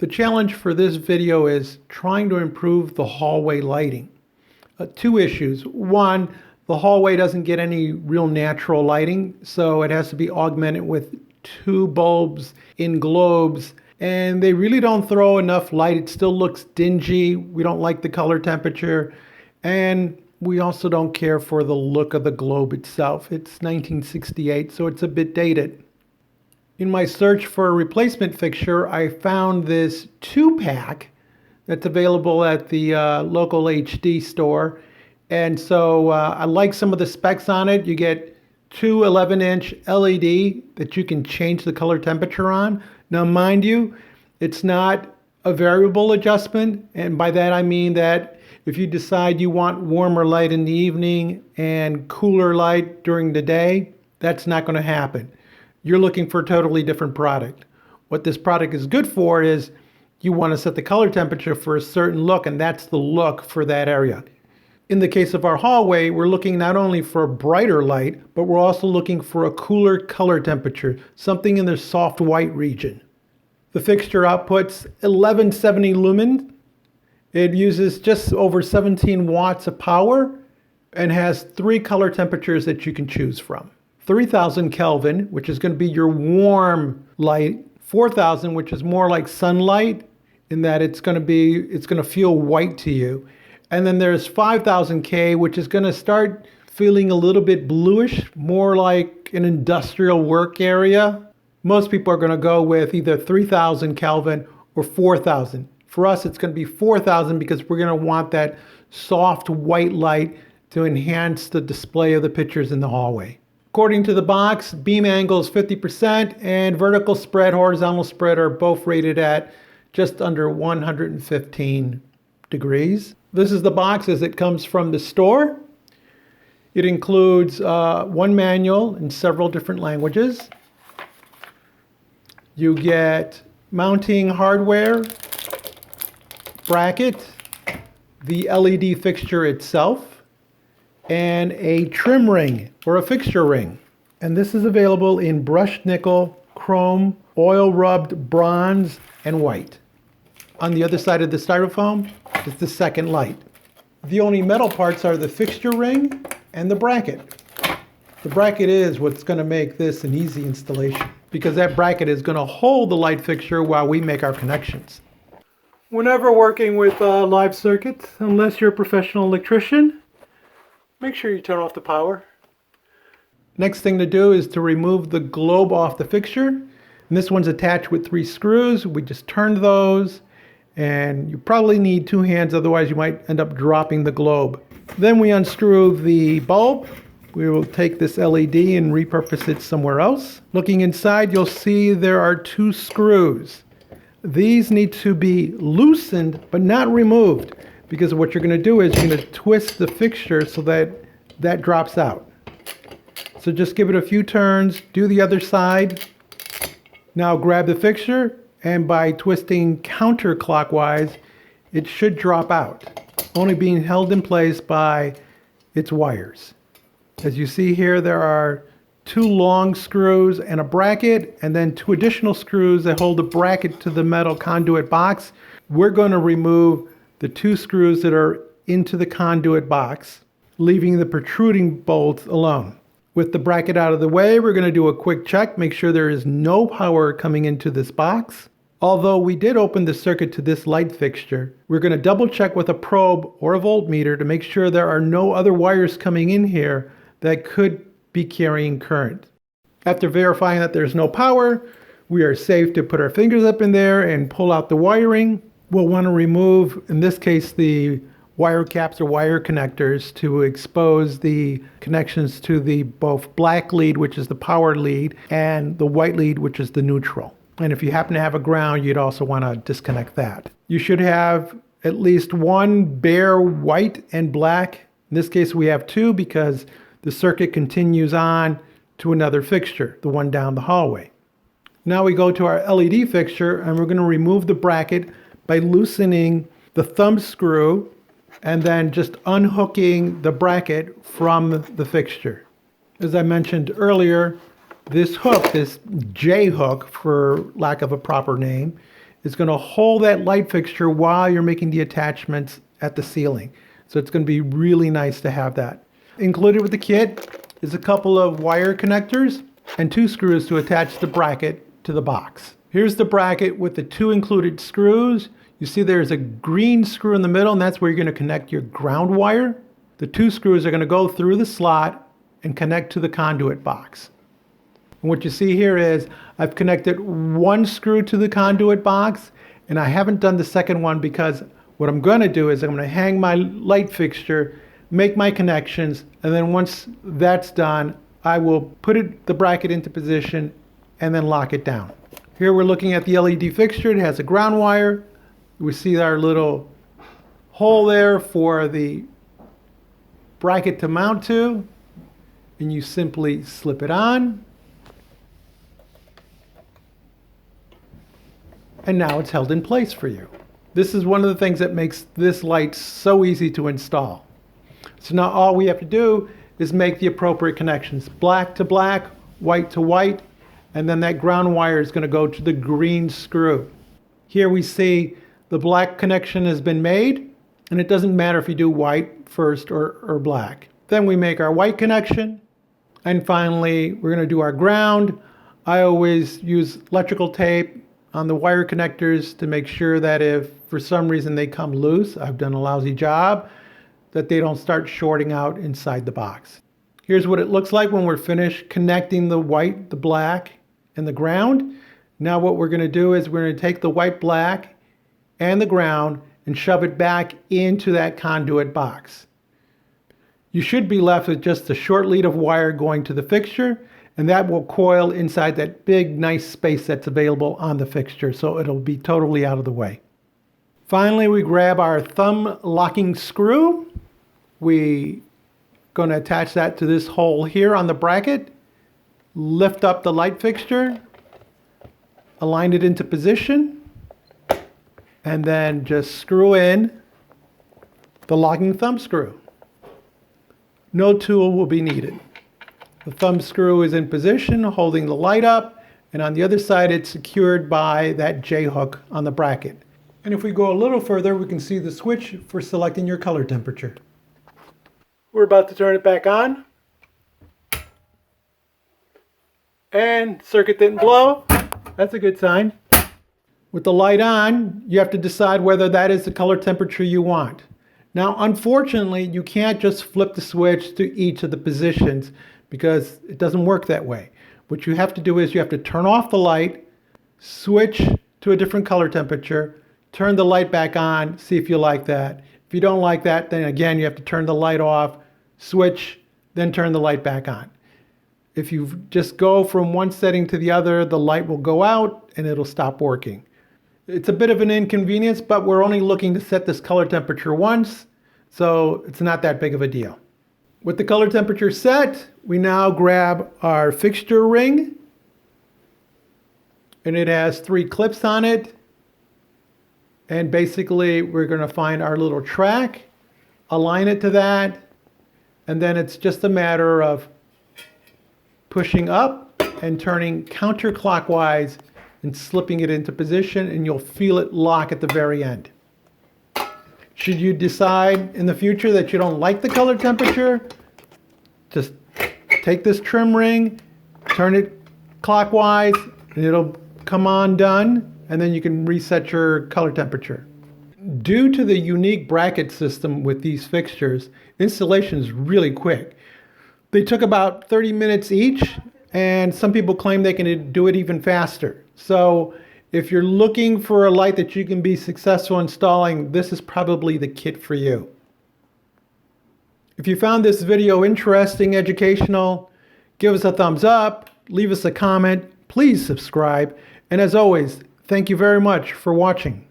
The challenge for this video is trying to improve the hallway lighting. Two issues. One, the hallway doesn't get any real natural lighting, so it has to be augmented with two bulbs in globes, and they really don't throw enough light. It still looks dingy. We don't like the color temperature, and we also don't care for the look of the globe itself. It's 1968, so it's a bit dated. In my search for a replacement fixture, I found this 2-pack that's available at the local HD store. And so I like some of the specs on it. You get two 11-inch LED that you can change the color temperature on. Now, mind you, it's not a variable adjustment. And by that, I mean that if you decide you want warmer light in the evening and cooler light during the day, that's not going to happen. You're looking for a totally different product. What this product is good for is you want to set the color temperature for a certain look, and that's the look for that area. In the case of our hallway, we're looking not only for a brighter light, but we're also looking for a cooler color temperature, something in the soft white region. The fixture outputs 1170 lumens. It uses just over 17 watts of power and has 3 color temperatures that you can choose from. 3000 Kelvin, which is going to be your warm light, 4000, which is more like sunlight in that it's going to feel white to you. And then there's 5000 K, which is going to start feeling a little bit bluish, more like an industrial work area. Most people are going to go with either 3000 Kelvin or 4000. For us, it's going to be 4000 because we're going to want that soft white light to enhance the display of the pictures in the hallway. According to the box, beam angle is 50% and vertical spread, horizontal spread are both rated at just under 115 degrees. This is the box as it comes from the store. It includes one manual in several different languages. You get mounting hardware, bracket, the LED fixture itself, and a trim ring or a fixture ring. And this is available in brushed nickel, chrome, oil rubbed bronze, and white. On the other side of the styrofoam is the second light. The only metal parts are the fixture ring and the bracket. The bracket is what's going to make this an easy installation because that bracket is going to hold the light fixture while we make our connections. Whenever working with live circuits, unless you're a professional electrician, make sure you turn off the power. Next thing to do is to remove the globe off the fixture. And this one's attached with 3 screws. We just turned those, and you probably need 2 hands, otherwise you might end up dropping the globe. Then we unscrew the bulb. We will take this LED and repurpose it somewhere else. Looking inside, you'll see there are 2 screws. These need to be loosened, but not removed, because what you're going to do is you're going to twist the fixture so that that drops out. So just give it a few turns, do the other side. Now grab the fixture, and by twisting counterclockwise, it should drop out, only being held in place by its wires. As you see here, there are 2 long screws and a bracket, and then 2 additional screws that hold the bracket to the metal conduit box. We're going to remove the 2 screws that are into the conduit box, leaving the protruding bolts alone. With the bracket out of the way, we're going to do a quick check, make sure there is no power coming into this box. Although we did open the circuit to this light fixture, we're going to double check with a probe or a voltmeter to make sure there are no other wires coming in here that could be carrying current. After verifying that there's no power, we are safe to put our fingers up in there and pull out the wiring. We'll want to remove, in this case, the wire caps or wire connectors to expose the connections to the both black lead, which is the power lead, and the white lead, which is the neutral. And if you happen to have a ground, you'd also want to disconnect that. You should have at least one bare white and black. In this case, we have 2 because the circuit continues on to another fixture, the one down the hallway. Now we go to our LED fixture, and we're going to remove the bracket by loosening the thumb screw and then just unhooking the bracket from the fixture. As I mentioned earlier, this hook, this J hook for lack of a proper name, is going to hold that light fixture while you're making the attachments at the ceiling. So it's going to be really nice to have that. Included with the kit is a couple of wire connectors and 2 screws to attach the bracket to the box. Here's the bracket with the 2 included screws. You see there's a green screw in the middle, and that's where you're going to connect your ground wire. The 2 screws are going to go through the slot and connect to the conduit box. And what you see here is I've connected 1 screw to the conduit box, and I haven't done the second one because what I'm going to do is I'm going to hang my light fixture, make my connections, and then once that's done, I will put the bracket into position and then lock it down. Here we're looking at the LED fixture. It has a ground wire. We see our little hole there for the bracket to mount to, and you simply slip it on. And now it's held in place for you. This is one of the things that makes this light so easy to install. So now all we have to do is make the appropriate connections. Black to black, white to white, and then that ground wire is going to go to the green screw. Here we see the black connection has been made, and it doesn't matter if you do white first or black. Then we make our white connection, and finally we're going to do our ground. I always use electrical tape on the wire connectors to make sure that if for some reason they come loose, I've done a lousy job, that they don't start shorting out inside the box. Here's what it looks like when we're finished connecting the white, the black, and the ground. Now what we're going to do is we're going to take the white, black, and the ground and shove it back into that conduit box. You should be left with just a short lead of wire going to the fixture, and that will coil inside that big nice space that's available on the fixture, so it'll be totally out of the way. Finally, we grab our thumb locking screw. We're going to attach that to this hole here on the bracket, lift up the light fixture, align it into position, and then just screw in the locking thumb screw. No tool will be needed. The thumb screw is in position, holding the light up, and on the other side it's secured by that J-hook on the bracket. And if we go a little further, we can see the switch for selecting your color temperature. We're about to turn it back on. And circuit didn't blow. That's a good sign. With the light on, you have to decide whether that is the color temperature you want. Now, unfortunately, you can't just flip the switch to each of the positions because it doesn't work that way. What you have to do is you have to turn off the light, switch to a different color temperature, turn the light back on, see if you like that. If you don't like that, then again, you have to turn the light off, switch, then turn the light back on. If you just go from one setting to the other, the light will go out and it'll stop working. It's a bit of an inconvenience, but we're only looking to set this color temperature once, so it's not that big of a deal. With the color temperature set, we now grab our fixture ring, and it has 3 clips on it. And basically, we're going to find our little track, align it to that, and then it's just a matter of pushing up and turning counterclockwise and slipping it into position, and you'll feel it lock at the very end. Should you decide in the future that you don't like the color temperature, just take this trim ring, turn it clockwise, and it'll come undone, and then you can reset your color temperature. Due to the unique bracket system with these fixtures, installation is really quick. They took about 30 minutes each, and some people claim they can do it even faster. So if you're looking for a light that you can be successful installing, this is probably the kit for you. If you found this video interesting, educational, give us a thumbs up, leave us a comment, please subscribe, and as always, thank you very much for watching.